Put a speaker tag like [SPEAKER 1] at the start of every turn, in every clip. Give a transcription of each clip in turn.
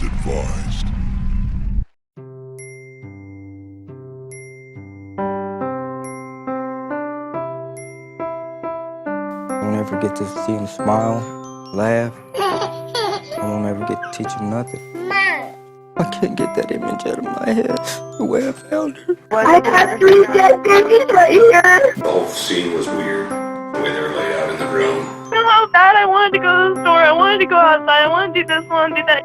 [SPEAKER 1] advised.
[SPEAKER 2] I won't ever get to see him smile, laugh. I won't ever get to teach him nothing. I can't get that image out of my head the way I found her.
[SPEAKER 3] I got 3 dead babies right here.
[SPEAKER 4] The whole scene was weird, the way they were laid out in the room.
[SPEAKER 3] I know how bad I wanted to go to the store. I wanted to go outside. I wanted to do this, I wanted to do that.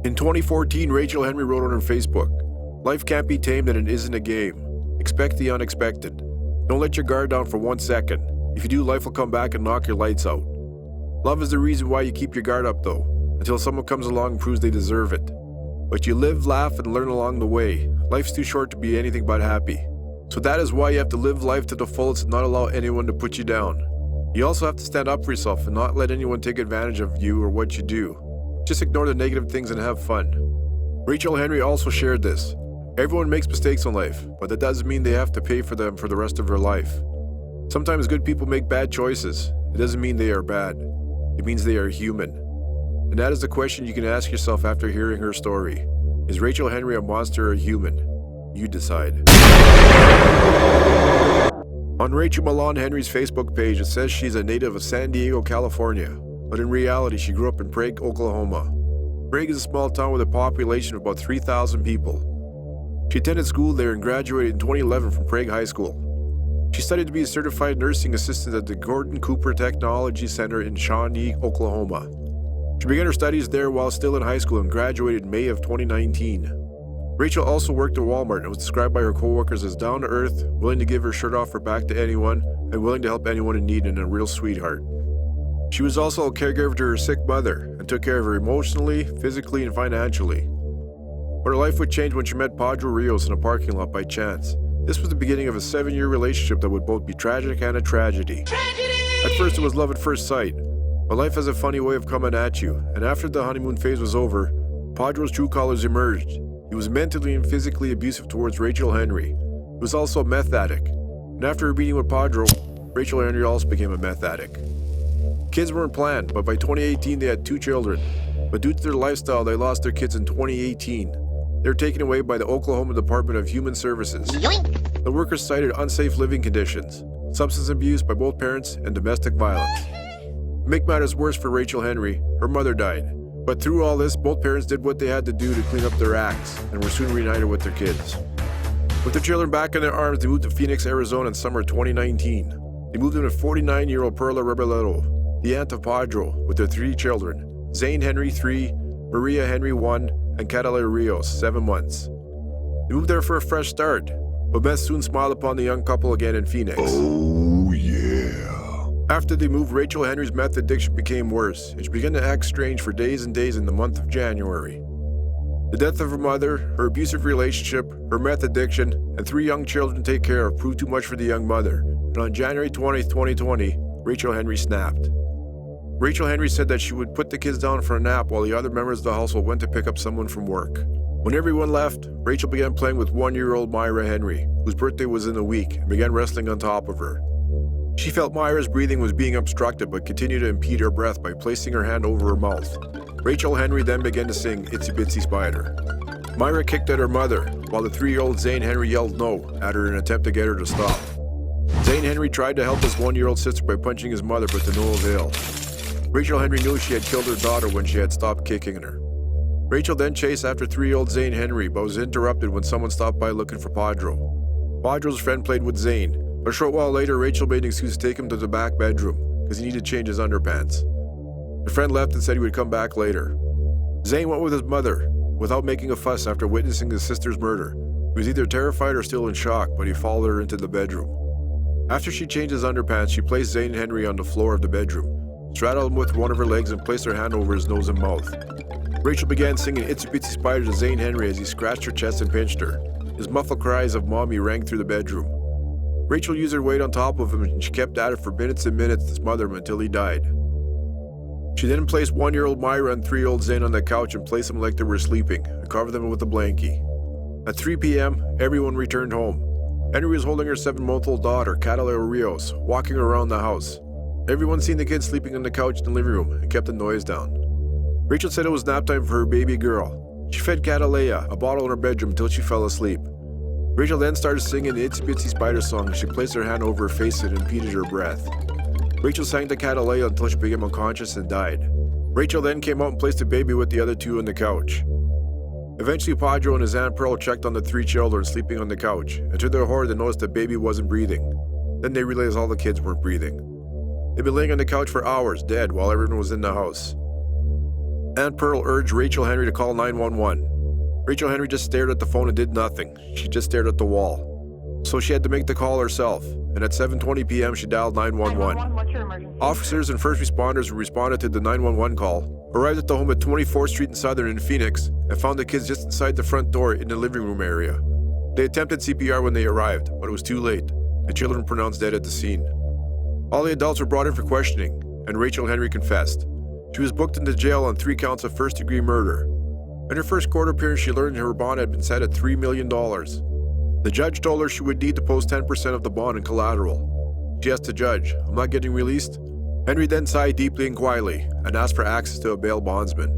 [SPEAKER 5] In 2014, Rachel Henry wrote on her Facebook, "Life can't be tamed and it isn't a game. Expect the unexpected. Don't let your guard down for 1 second. If you do, life will come back and knock your lights out. Love is the reason why you keep your guard up though, until someone comes along and proves they deserve it. But you live, laugh, and learn along the way. Life's too short to be anything but happy. So that is why you have to live life to the fullest and not allow anyone to put you down. You also have to stand up for yourself and not let anyone take advantage of you or what you do. Just ignore the negative things and have fun." Rachel Henry also shared this. "Everyone makes mistakes in life, but that doesn't mean they have to pay for them for the rest of their life. Sometimes good people make bad choices. It doesn't mean they are bad. It means they are human." And that is the question you can ask yourself after hearing her story. Is Rachel Henry a monster or a human? You decide. On Rachel Milan Henry's Facebook page, it says she's a native of San Diego, California. But in reality, she grew up in Prague, Oklahoma. Prague is a small town with a population of about 3,000 people. She attended school there and graduated in 2011 from Prague High School. She studied to be a certified nursing assistant at the Gordon Cooper Technology Center in Shawnee, Oklahoma. She began her studies there while still in high school and graduated in May of 2019. Rachel also worked at Walmart and was described by her coworkers as down-to-earth, willing to give her shirt off her back to anyone, and willing to help anyone in need, and a real sweetheart. She was also a caregiver to her sick mother and took care of her emotionally, physically, and financially. But her life would change when she met Padre Rios in a parking lot by chance. This was the beginning of a 7-year relationship that would both be tragic and a tragedy. At first it was love at first sight, but life has a funny way of coming at you, and after the honeymoon phase was over, Padre's true colors emerged. He was mentally and physically abusive towards Rachel Henry. He was also a meth addict, and after her meeting with Padre, Rachel Henry also became a meth addict. Kids weren't planned, but by 2018 they had 2 children. But due to their lifestyle, they lost their kids in 2018. They were taken away by the Oklahoma Department of Human Services. The workers cited unsafe living conditions, substance abuse by both parents, and domestic violence. To make matters worse for Rachel Henry, her mother died. But through all this, both parents did what they had to do to clean up their acts, and were soon reunited with their kids. With their children back in their arms, they moved to Phoenix, Arizona in summer 2019. They moved in with 49-year-old Pearl Rebolledo, the aunt of Padre, with their 3 children, Zane Henry 3, Miraya Henry 1, and Catalaya Rios 7 months. They moved there for a fresh start, but meth soon smiled upon the young couple again in Phoenix.
[SPEAKER 1] Oh yeah.
[SPEAKER 5] After they moved, Rachel Henry's meth addiction became worse, and she began to act strange for days and days in the month of January. The death of her mother, her abusive relationship, her meth addiction, and 3 young children to take care of proved too much for the young mother, and on January 20th, 2020, Rachel Henry snapped. Rachel Henry said that she would put the kids down for a nap while the other members of the household went to pick up someone from work. When everyone left, Rachel began playing with 1-year-old Miraya Henry, whose birthday was in a week, and began wrestling on top of her. She felt Myra's breathing was being obstructed but continued to impede her breath by placing her hand over her mouth. Rachel Henry then began to sing Itsy Bitsy Spider. Myra kicked at her mother, while the 3-year-old Zane Henry yelled no at her in an attempt to get her to stop. Zane Henry tried to help his 1-year-old sister by punching his mother, but to no avail. Rachel Henry knew she had killed her daughter when she had stopped kicking her. Rachel then chased after 3-year-old Zane Henry, but was interrupted when someone stopped by looking for Padre. Padre's friend played with Zane, but a short while later, Rachel made an excuse to take him to the back bedroom, because he needed to change his underpants. The friend left and said he would come back later. Zane went with his mother, without making a fuss after witnessing his sister's murder. He was either terrified or still in shock, but he followed her into the bedroom. After she changed his underpants, she placed Zane Henry on the floor of the bedroom, straddled him with one of her legs, and placed her hand over his nose and mouth. Rachel began singing Itsy Bitsy Spider to Zane Henry as he scratched her chest and pinched her. His muffled cries of mommy rang through the bedroom. Rachel used her weight on top of him and she kept at it for minutes and minutes to smother him until he died. She then placed 1-year-old Miraya and 3-year-old Zane on the couch and placed them like they were sleeping and covered them with a blankie. At 3 p.m., everyone returned home. Henry was holding her 7-month-old daughter, Catalaya, walking around the house. Everyone seen the kids sleeping on the couch in the living room and kept the noise down. Rachel said it was nap time for her baby girl. She fed Catalaya a bottle in her bedroom until she fell asleep. Rachel then started singing the Itsy Bitsy Spider song and she placed her hand over her face and impeded her breath. Rachel sang to Catalaya until she became unconscious and died. Rachel then came out and placed the baby with the other 2 on the couch. Eventually, Padre and his Aunt Pearl checked on the 3 children sleeping on the couch, and to their horror, they noticed the baby wasn't breathing. Then they realized all the kids weren't breathing. They'd been laying on the couch for hours, dead, while everyone was in the house. Aunt Pearl urged Rachel Henry to call 911. Rachel Henry just stared at the phone and did nothing. She just stared at the wall. So she had to make the call herself, and at 7:20 p.m. she dialed 911.
[SPEAKER 3] What's your emergency?
[SPEAKER 5] Officers and first responders who responded to the 911 call arrived at the home at 24th Street and Southern in Phoenix and found the kids just inside the front door in the living room area. They attempted CPR when they arrived, but it was too late. The children were pronounced dead at the scene. All the adults were brought in for questioning, and Rachel Henry confessed. She was booked into jail on 3 counts of first-degree murder. In her first court appearance, she learned her bond had been set at $3 million. The judge told her she would need to post 10% of the bond in collateral. She asked the judge, "I'm not getting released?" Henry then sighed deeply and quietly and asked for access to a bail bondsman.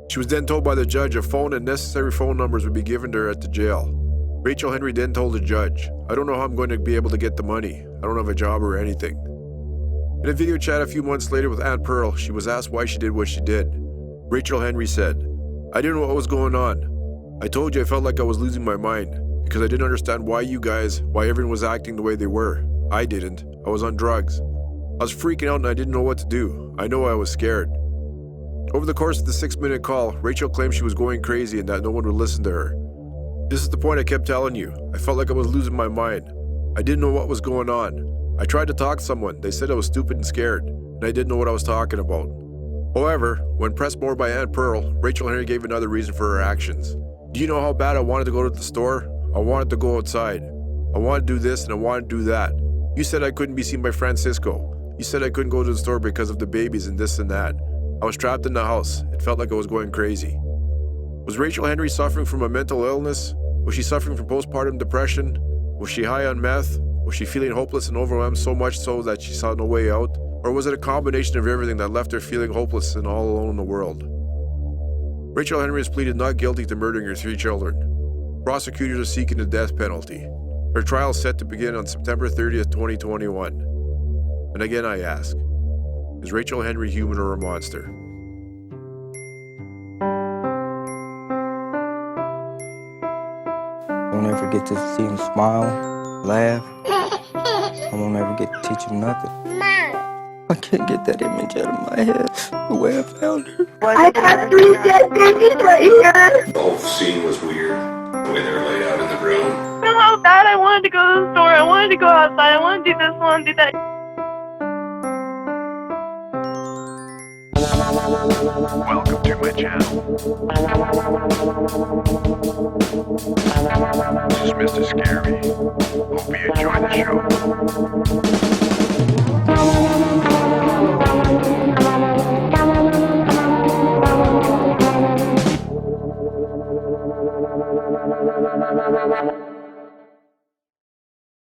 [SPEAKER 5] She was then told by the judge a phone and necessary phone numbers would be given to her at the jail. Rachel Henry then told the judge, "I don't know how I'm going to be able to get the money. I don't have a job or anything." In a video chat a few months later with Aunt Pearl, she was asked why she did what she did. Rachel Henry said, "I didn't know what was going on. I told you I felt like I was losing my mind because I didn't understand why everyone was acting the way they were. I didn't. I was on drugs. I was freaking out and I didn't know what to do. I know I was scared." Over the course of the 6-minute call, Rachel claimed she was going crazy and that no one would listen to her. "This is the point I kept telling you. I felt like I was losing my mind. I didn't know what was going on. I tried to talk to someone. They said I was stupid and scared, and I didn't know what I was talking about." However, when pressed more by Aunt Pearl, Rachel Henry gave another reason for her actions. "Do you know how bad I wanted to go to the store? I wanted to go outside. I wanted to do this and I wanted to do that. You said I couldn't be seen by Francisco. You said I couldn't go to the store because of the babies and this and that. I was trapped in the house. It felt like I was going crazy." Was Rachel Henry suffering from a mental illness? Was she suffering from postpartum depression? Was she high on meth? Was she feeling hopeless and overwhelmed so much so that she saw no way out? Or was it a combination of everything that left her feeling hopeless and all alone in the world? Rachel Henry has pleaded not guilty to murdering her 3 children. Prosecutors are seeking the death penalty. Her trial is set to begin on September 30th, 2021. And again I ask, is Rachel Henry human or a monster?
[SPEAKER 2] I won't ever get to see him smile, laugh. I won't ever get to teach him nothing. I can't get that image out of my head the way I found her.
[SPEAKER 6] I got 3 dead babies right here.
[SPEAKER 4] The whole scene was weird. The way they were laid out in the room.
[SPEAKER 3] I know how bad I wanted to go to the store. I wanted to go outside. I wanted to do this, I wanted to do that.
[SPEAKER 1] Welcome to my channel. This is Mr. Scary. Hope you enjoy the show.